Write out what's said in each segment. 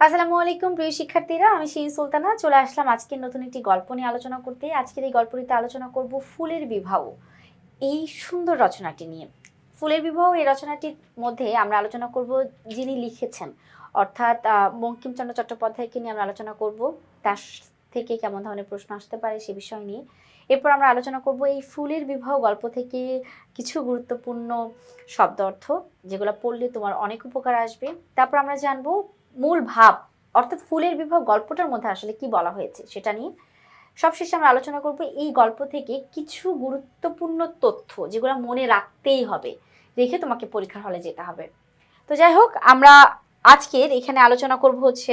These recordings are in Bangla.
আসসালামু আলাইকুম প্রিয় শিক্ষার্থীরা, আমি শিরিন সুলতানা চলে আসলাম আজকের নতুন একটি গল্প নিয়ে আলোচনা করতে। আজকের এই গল্পটিতে আলোচনা করব ফুলের বিবাহ, এই সুন্দর রচনাটি নিয়ে। ফুলের বিবাহ এই রচনাটির মধ্যে আমরা আলোচনা করব যিনি লিখেছেন, অর্থাৎ বঙ্কিমচন্দ্র চট্টোপাধ্যায়কে নিয়ে আমরা আলোচনা করব। তার থেকে কেমন ধরনের প্রশ্ন আসতে পারে সে বিষয় নিয়ে। এরপর আমরা আলোচনা করব এই ফুলের বিবাহ গল্প থেকে কিছু গুরুত্বপূর্ণ শব্দ অর্থ, যেগুলো পড়লে তোমার অনেক উপকার আসবে। তারপর আমরা জানবো মূল ভাব, অর্থাৎ ফুলের বিবাহ গল্পটার মধ্যে আসলে কি বলা হয়েছে সেটা নিয়ে। সবশেষে আমরা আলোচনা করব এই গল্প থেকে কিছু গুরুত্বপূর্ণ তথ্য, যেগুলো মনে রাখতেই হবে, রেখে তোমাকে পরীক্ষার হলে যেতে হবে। তো যাই হোক, আমরা আজকের এখানে আলোচনা করব হচ্ছে,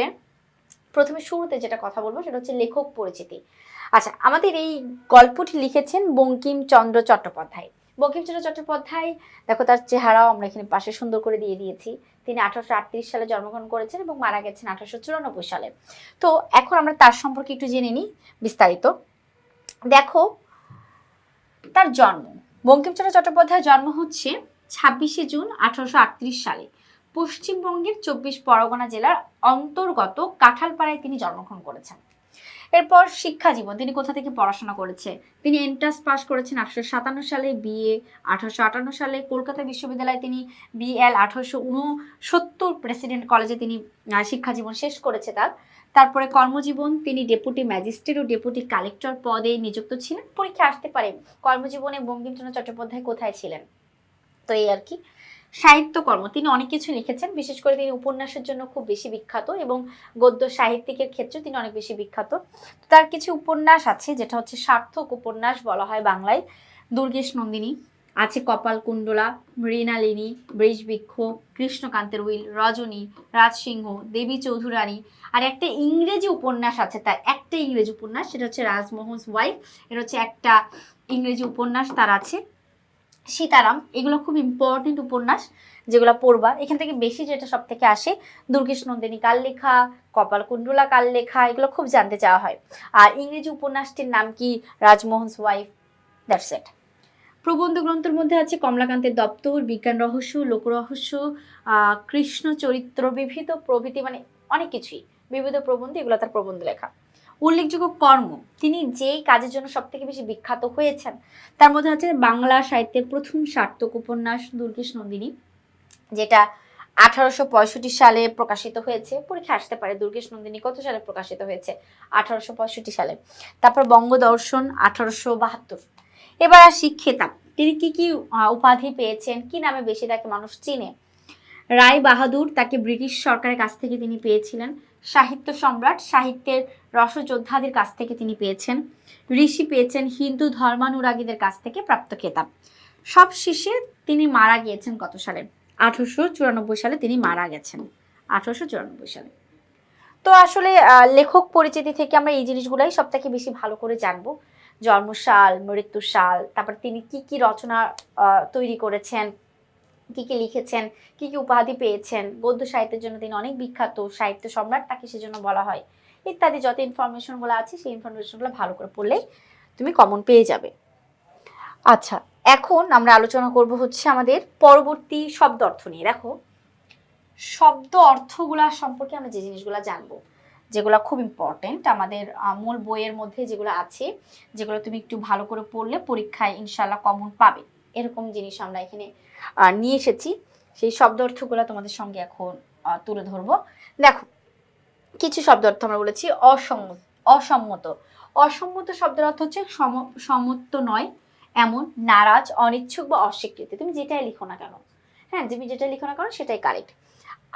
প্রথমে শুরুতে যেটা কথা বলবো সেটা হচ্ছে লেখক পরিচিতি। আচ্ছা, আমাদের এই গল্পটি লিখেছেন বঙ্কিমচন্দ্র চট্টোপাধ্যায়। বঙ্কিমচন্দ্র চট্টোপাধ্যায়, দেখো তার চেহারাও আমরা এখানে পাশে সুন্দর করে দিয়ে দিয়েছি। তিনি 1838 সালে জন্মগ্রহণ করেছেন এবং মারা গেছেন 1894 সালে। তো এখন আমরা তার সম্পর্কে একটু জেনে নিই বিস্তারিত। দেখো, তার জন্ম, বঙ্কিমচন্দ্র চট্টোপাধ্যায়ের জন্ম হচ্ছে 26শে জুন 1838 সালে পশ্চিমবঙ্গের 24 পরগনা জেলার অন্তর্গত কাঁঠালপাড়ায় তিনি জন্মগ্রহণ করেছেন। এরপর শিক্ষা জীবন, তিনি কোথা থেকে পড়াশোনা করেছে? তিনি এন্ট্রান্স পাস করেছেন 1857 সালে, বিএ 1858 সালে কলকাতা বিশ্ববিদ্যালয়ে তিনি বিএল, 1869 প্রেসিডেন্ট কলেজে তিনি শিক্ষা জীবন শেষ করেছে তার। তারপরে কর্মজীবন, তিনি ডেপুটি ম্যাজিস্ট্রেট ও ডেপুটি কালেক্টর পদে নিযুক্ত ছিলেন। পরীক্ষা আসতে পারে কর্মজীবনে বঙ্কিমচন্দ্র চট্টোপাধ্যায় কোথায় ছিলেন। তো এই আর কি। সাহিত্যকর্ম, তিনি অনেক কিছু লিখেছেন, বিশেষ করে তিনি উপন্যাসের জন্য খুব বেশি বিখ্যাত এবং গদ্য সাহিত্যিকের ক্ষেত্রে তিনি অনেক বেশি বিখ্যাত। তার কিছু উপন্যাস আছে, যেটা হচ্ছে সার্থক উপন্যাস বলা হয় বাংলায়। দুর্গেশ নন্দিনী আছে, কপালকুণ্ডলা, মৃণালিনী, বৃষবৃক্ষ, কৃষ্ণকান্তের উইল, রজনী, রাজসিংহ, দেবী চৌধুরানী। আর একটা ইংরেজি উপন্যাস আছে, তার একটা ইংরেজি উপন্যাস, সেটা হচ্ছে রাজমোহনস ওয়াইফ। এটা হচ্ছে একটা ইংরেজি উপন্যাস তার আছে। সীতারাম, এগুলো খুব ইম্পর্টেন্ট উপন্যাস, যেগুলো পড়বা। এখান থেকে বেশি যেটা সব থেকে আসে, দুর্গেশ নন্দিনী কার লেখা, কপালকুণ্ডলা কার লেখা, এগুলো খুব জানতে চাওয়া হয়। আর ইংরেজি উপন্যাসটির নাম কি? রাজমোহনস ওয়াইফ। That's it. প্রবন্ধ গ্রন্থের মধ্যে আছে কমলাকান্তের দপ্তর, বিজ্ঞান রহস্য, লোকরহস্য, কৃষ্ণ চরিত্র, বিবিধ প্রভৃতি, মানে অনেক কিছুই, বিবিধ প্রবন্ধ, এগুলো তার প্রবন্ধ লেখা। উল্লেখযোগ্য কর্ম, তিনি যেই কাজের জন্য সব থেকে বেশি বিখ্যাত হয়েছেন তার মধ্যে আছে বাংলা সাহিত্যের প্রথম সার্থক উপন্যাস দুর্গেশ নন্দিনী, যেটা 1865 সালে প্রকাশিত হয়েছে। পরীক্ষা আসতে পারে দুর্গেশ নন্দিনী কত সালে প্রকাশিত হয়েছে? 1865 সালে। তারপর বঙ্গদর্শন 1872। এবার আসি খেতাব, তিনি কি কি উপাধি পেয়েছেন, কি নামে বেশি তাকে মানুষ চিনে? রায় বাহাদুর, তাকে ব্রিটিশ সরকারের কাছ থেকে তিনি পেয়েছিলেন। সাহিত্য সম্রাট, সাহিত্যের রসযোদ্ধাদের কাছ থেকে তিনি পেয়েছেন। ঋষি পেয়েছেন হিন্দু ধর্মানুরাগীদের কাছ থেকে প্রাপ্ত খেতাব। সব শেষে তিনি মারা গিয়েছেন কত সালে? 1894 সালে তিনি মারা গেছেন, 1894 সালে। তো আসলে লেখক পরিচিতি থেকে আমরা এই জিনিসগুলাই সব থেকে বেশি ভালো করে জানবো। জন্মসাল, মৃত্যুসাল, তারপর তিনি কি কি রচনা তৈরি করেছেন, কি কি লিখেছেন, কি কি উপাধি পেয়েছেন, গদ্য সাহিত্যের জন্য তিনি অনেক বিখ্যাত, সাহিত্য সম্রাট তাকে সেজন্য বলা হয়, ইত্যাদি যত ইনফরমেশনগুলো আছে সেই ইনফরমেশনগুলো ভালো করে পড়লেই তুমি কমন পেয়ে যাবে। আচ্ছা, এখন আমরা আলোচনা করব হচ্ছে আমাদের পরবর্তী শব্দ অর্থ নিয়ে। দেখো, শব্দ অর্থগুলা সম্পর্কে আমরা যে জিনিসগুলো জানবো, যেগুলো খুব ইম্পর্টেন্ট আমাদের মূল বইয়ের মধ্যে যেগুলো আছে, যেগুলো তুমি একটু ভালো করে পড়লে পরীক্ষায় ইনশাল্লাহ কমন পাবে, এরকম জিনিস আমরা এখানে নিয়ে এসেছি। সেই শব্দ অর্থগুলো তোমাদের সঙ্গে এখন তুলে ধরবো। দেখো, কিছু শব্দ অর্থ আমরা বলেছি অসম্মত। অসম্মত, অসম্মত শব্দের অর্থ হচ্ছে সম্মত নয় এমন, নারাজ, অনিচ্ছুক বা অস্বীকৃতি। তুমি যেটাই লিখো না কেন, হ্যাঁ, তুমি যেটাই লিখো না কেন সেটাই কারেক্ট।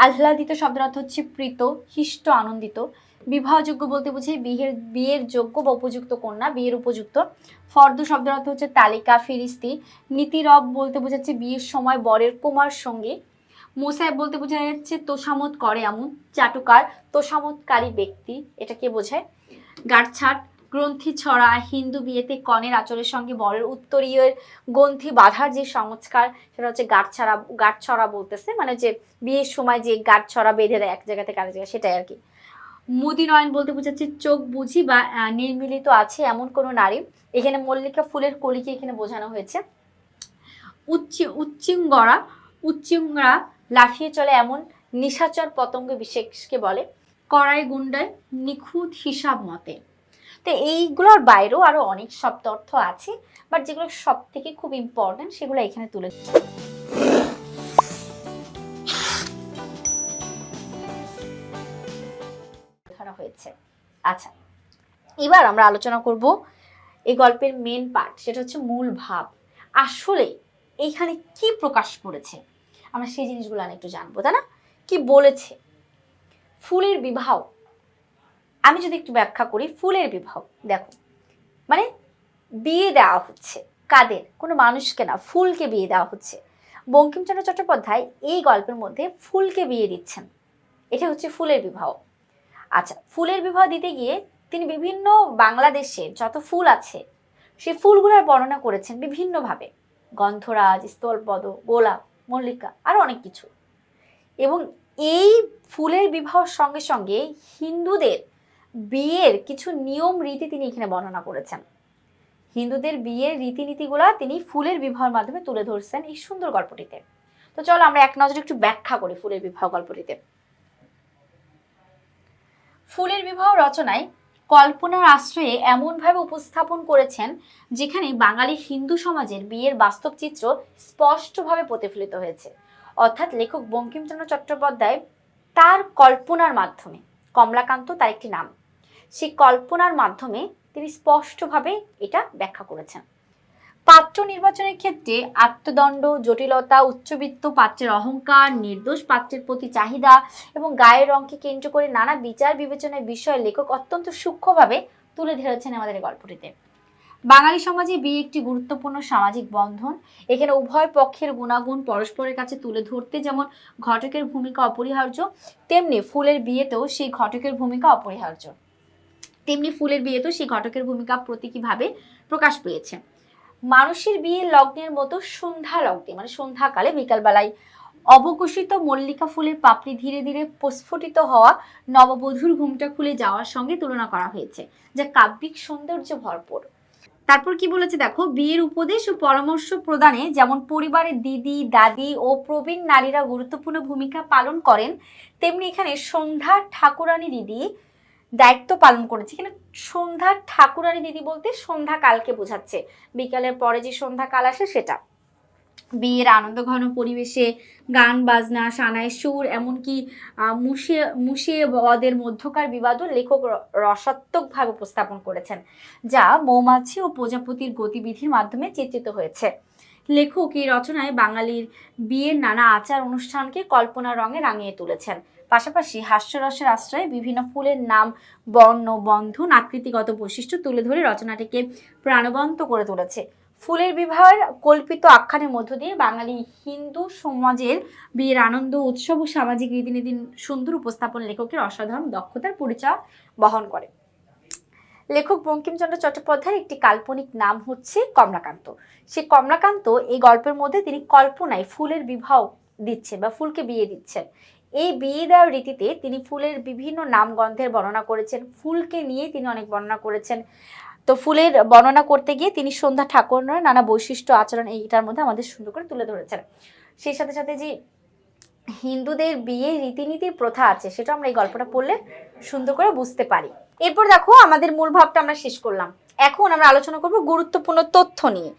আহ্লাদিত শব্দের অর্থ হচ্ছে প্রীত, হিষ্ট, আনন্দিত। বিবাহযোগ্য বলতে বোঝায় বিয়ের যোগ্য বা উপযুক্ত কন্যা, বিয়ের উপযুক্ত। ফর্দ শব্দের অর্থ হচ্ছে তালিকা, ফিরিস্তি। নীতিরব বলতে বোঝাচ্ছে বিয়ের সময় বরের কুমার সঙ্গী। মোসাহেব বলতে বোঝা যাচ্ছে তোষামত করে এমন, চাটুকার, তোষামতকারী ব্যক্তি, এটা কে বোঝায়? গাঁটছাট, গ্রন্থি ছড়া, হিন্দু বিয়েতে কনের আঁচলের সঙ্গে বরের উত্তরীয়ের গ্রন্থি বাঁধার যে সংস্কার, সেটা হচ্ছে গাঁটছড়া বলতেছে, মানে যে বিয়ের সময় যে গাঁটছড়া বেঁধে দেয় এক জায়গা থেকে আরেক জায়গায়, সেটাই আর কি। মুদিনয়ন বলতে বোঝাচ্ছে চোখ বুঝি বা নির্মিলিত আছে এমন কোনো নারী। এখানে মল্লিকা ফুলের কলিকে এখানে বোঝানো হয়েছে। উচ্চিঙ্গরা লাফিয়ে চলে এমন নিশাচর পতঙ্গ বিশেষকে বলে। কড়াই গুন্ডায় নিখুঁত হিসাব মতে। তো এইগুলোর বাইরেও আরো অনেক শব্দ অর্থ আছে, বাট যেগুলো সব থেকে খুব ইম্পর্টেন্ট সেগুলো এখানে তুলে ধরা হয়েছে। আচ্ছা, এবার আমরা আলোচনা করব এই গল্পের মেন পার্ট, সেটা হচ্ছে মূল ভাব। আসলে এইখানে কি প্রকাশ করেছে আমরা সেই জিনিসগুলো একটু জানবো, তাই না? কি বলেছে? ফুলের বিবাহ, আমি যদি একটু ব্যাখ্যা করি, ফুলের বিবাহ দেখো মানে বিয়ে দেওয়া হচ্ছে কাদের? কোনো মানুষকে না, ফুলকে বিয়ে দেওয়া হচ্ছে। বঙ্কিমচন্দ্র চট্টোপাধ্যায় এই গল্পের মধ্যে ফুলকে বিয়ে দিচ্ছেন, এটা হচ্ছে ফুলের বিবাহ। আচ্ছা, ফুলের বিবাহ দিতে গিয়ে তিনি বিভিন্ন বাংলাদেশে যত ফুল আছে সেই ফুলগুলোর বর্ণনা করেছেন বিভিন্নভাবে, গন্ধরাজ, স্থলপদ, গোলাপ, মল্লিকা, আরো অনেক কিছু। এবং এই ফুলের বিবাহর সঙ্গে সঙ্গে হিন্দুদের বিয়ের কিছু নিয়ম রীতি তিনি এখানে বর্ণনা করেছেন। হিন্দুদের বিয়ের রীতিনীতিগুলা তিনি ফুলের বিবাহের মাধ্যমে তুলে ধরছেন এই সুন্দর গল্পটিতে। তো চলো আমরা এক নজরে একটু ব্যাখ্যা করি ফুলের বিবাহ গল্পটিতে। ফুলের বিবাহ রচনায় কল্পনার আশ্রয়ে এমনভাবে উপস্থাপন করেছেন যেখানে বাঙালি হিন্দু সমাজের বিয়ের বাস্তব চিত্র স্পষ্টভাবে প্রতিফলিত হয়েছে। অর্থাৎ লেখক বঙ্কিমচন্দ্র চট্টোপাধ্যায় তার কল্পনার মাধ্যমে, কমলাকান্ত তার একটি নাম, সেই কল্পনার মাধ্যমে তিনি স্পষ্টভাবে এটা ব্যাখ্যা করেছেন। পাত্র নির্বাচনের ক্ষেত্রে আত্মদণ্ড, জটিলতা, উচ্চবিত্ত পাত্রের অহংকার, নির্দোষ পাত্রের প্রতি চাহিদা এবং গায়ের রঙকে কেন্দ্র করে নানা বিচার বিবেচনার বিষয়ে লেখক অত্যন্ত সূক্ষ্মভাবে তুলে ধরেছেন আমাদের এই গল্পটিতে। বাঙালি সমাজে বিয়ে একটি গুরুত্বপূর্ণ সামাজিক বন্ধন। এখানে উভয় পক্ষের গুণাগুণ পরস্পরের কাছে তুলে ধরতে যেমন ঘটকের ভূমিকা অপরিহার্য, তেমনি ফুলের বিয়েতেও সেই ঘটকের ভূমিকা অপরিহার্য। প্রতীকীভাবে প্রকাশ পেয়েছে। মানুষের বিয়ের লগ্নের মতো সন্ধ্যা লগ্নে, মানে সন্ধ্যাকালে বিকালবেলায় অবকুশিত মল্লিকা ফুলের পাপড়ি ধীরে ধীরে প্রস্ফুটিত হওয়া নববধূর ঘুমটা খুলে যাওয়ার সঙ্গে তুলনা করা হয়েছে, যা কাব্যিক সৌন্দর্য ভরপুর। তারপর কি বলেছে দেখো, বিয়ের উপদেশ ও পরামর্শ প্রদানে যেমন পরিবারের দিদি, দাদি ও প্রবীণ নারীরা গুরুত্বপূর্ণ ভূমিকা পালন করেন, তেমনি এখানে সন্ধ্যা ঠাকুরানী দিদি দায়িত্ব পালন করেছে। এখানে সন্ধ্যা ঠাকুরানী দিদি বলতে সন্ধ্যাকালকে বোঝাচ্ছে, বিকালের পরে যে সন্ধ্যাকাল আসে সেটা। বিয়ের আনন্দ ঘন পরিবেশে গান বাজনা, সানাই সুর, এমনকি মুশে বদের মধ্যকার বিবাদও লেখক রসাত্মকভাবে উপস্থাপন করেছেন, যা মৌমাছি ও প্রজাপতির গতিবিধির মাধ্যমে চিত্রিত হয়েছে। লেখক এই রচনায় বাঙালির বিয়ের নানা আচার অনুষ্ঠানকে কল্পনার রঙে রাঙিয়ে তুলেছেন। পাশাপাশি হাস্যরসের আশ্রয়ে বিভিন্ন ফুলের নাম, বর্ণ, বন্ধন, আকৃতিগত বৈশিষ্ট্য তুলে ধরে রচনাটিকে প্রাণবন্ত করে তুলেছে। ফুলের বিবাহের কল্পিত আখ্যানের মধ্য দিয়ে বাঙালি হিন্দু সমাজের বিয়ের আনন্দ, উৎসব ও সামাজিক রীতিনীতির সুন্দর উপস্থাপন লেখকের অসাধারণ দক্ষতার পরিচয় বহন করে। লেখক বঙ্কিমচন্দ্র চট্টোপাধ্যায়ের একটি কাল্পনিক নাম হচ্ছে কমলাকান্ত। সেই কমলাকান্ত এই গল্পের মধ্যে তিনি কল্পনায় ফুলের বিবাহ দিচ্ছেন বা ফুলকে বিয়ে দিচ্ছেন। এই বিয়ে দেওয়ার রীতিতে তিনি ফুলের বিভিন্ন নাম গন্ধের বর্ণনা করেছেন, ফুলকে নিয়ে তিনি অনেক বর্ণনা করেছেন। তো ফুলের বর্ণনা করতে গিয়ে তিনি সন্ধ্যা ঠাকুরের নানা বৈশিষ্ট্য, আচরণ এইটার মধ্যে আমাদের সুন্দর করে তুলে ধরেছেন। সেই সাথে সাথে যে হিন্দুদের বিয়ে রীতিনীতির প্রথা আছে সেটা আমরা এই গল্পটা পড়লে সুন্দর করে বুঝতে পারি। এরপর দেখো আমাদের মূল ভাবটা আমরা শেষ করলাম, এখন আমরা আলোচনা করব গুরুত্বপূর্ণ তথ্য নিয়ে।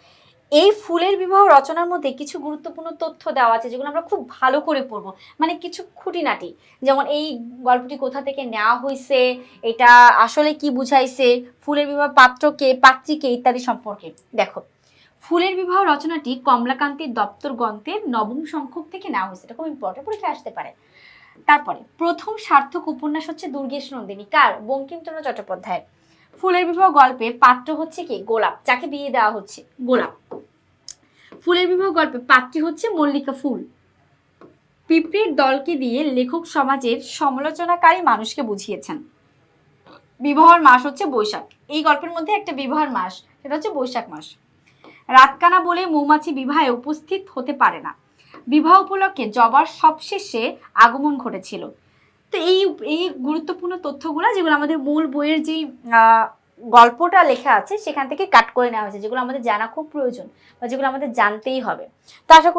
এই ফুলের বিবাহ রচনার মধ্যে কিছু গুরুত্বপূর্ণ তথ্য দেওয়া আছে যেগুলো আমরা খুব ভালো করে পড়বো, মানে কিছু খুঁটিনাটি, যেমন এই গল্পটি কোথা থেকে নেওয়া হয়েছে, এটা আসলে কি বুঝাইছে, ফুলের বিবাহ পাত্রকে, পাত্রীকে ইত্যাদি সম্পর্কে। দেখো, ফুলের বিবাহ রচনাটি কমলাকান্তের দপ্তর গ্রন্থের নবম সংখ্যক থেকে নেওয়া হয়েছে, এটা খুব ইম্পর্টেন্ট, পরীক্ষায় আসতে পারে। তারপরে প্রথম সার্থক উপন্যাস হচ্ছে দুর্গেশ নন্দিনী, কার? বঙ্কিমচন্দ্র চট্টোপাধ্যায়ের। ফুলের বিবাহ গল্পে পাত্র হচ্ছে কি? গোলাপ, যাকে বিয়ে দেওয়া হচ্ছে, গোলাপ। ফুলের বিবাহ গল্পে পাত্রী হচ্ছে মল্লিকা ফুল। পিঁপড়ের দলকে দিয়ে লেখক সমাজের সমালোচনাকারী মানুষকে বুঝিয়েছেন। বিবাহের মাস হচ্ছে বৈশাখ, এই গল্পের মধ্যে একটা বিবাহের মাস, সেটা হচ্ছে বৈশাখ মাস। রাতকানা বলে মৌমাছি বিবাহে উপস্থিত হতে পারে না, বিবাহ উপলক্ষে জবার সবশেষে আগমন ঘটেছিল। তো এই গুরুত্বপূর্ণ তথ্যগুলো যেগুলো আমাদের মূল বইয়ের যে গল্পটা লেখা আছে সেখান থেকে কাট করে নেওয়া হয়েছে, যেগুলো আমাদের জানা খুব প্রয়োজন বা যেগুলো আমাদের জানতেই হবে। তো আশা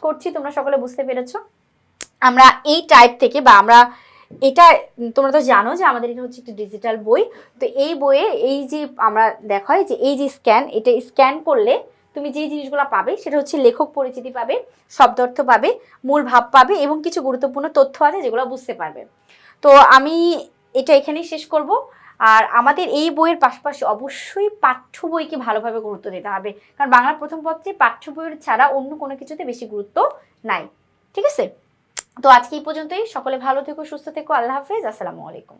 করছি তোমরা সকলে বুঝতে পেরেছো। আমরা এই টাইপ থেকে বা আমরা এটা তোমরা তো জানো যে আমাদের এটা হচ্ছে একটা ডিজিটাল বই। তো এই বইয়ে এই যে আমরা দেখাই যে এই যে এটা স্ক্যান করলে তুমি যে জিনিসগুলো পাবে সেটা হচ্ছে লেখক পরিচিতি পাবে, শব্দার্থ পাবে, মূল ভাব পাবে এবং কিছু গুরুত্বপূর্ণ তথ্য আছে যেগুলো বুঝতে পারবে। তো আমি এটা এখানেই শেষ করব। আর আমাদের এই বইয়ের পাশাপাশি অবশ্যই পাঠ্য বইকে ভালোভাবে গুরুত্ব দিতে হবে, কারণ বাংলা প্রথম পত্রে পাঠ্য বইয়ের ছাড়া অন্য কোনো কিছুতে বেশি গুরুত্ব নাই। ঠিক আছে, তো আজকে এই পর্যন্তই। সকলে ভালো থেকো, সুস্থ থেকো, আল্লাহ হাফেজ, আসসালামু আলাইকুম।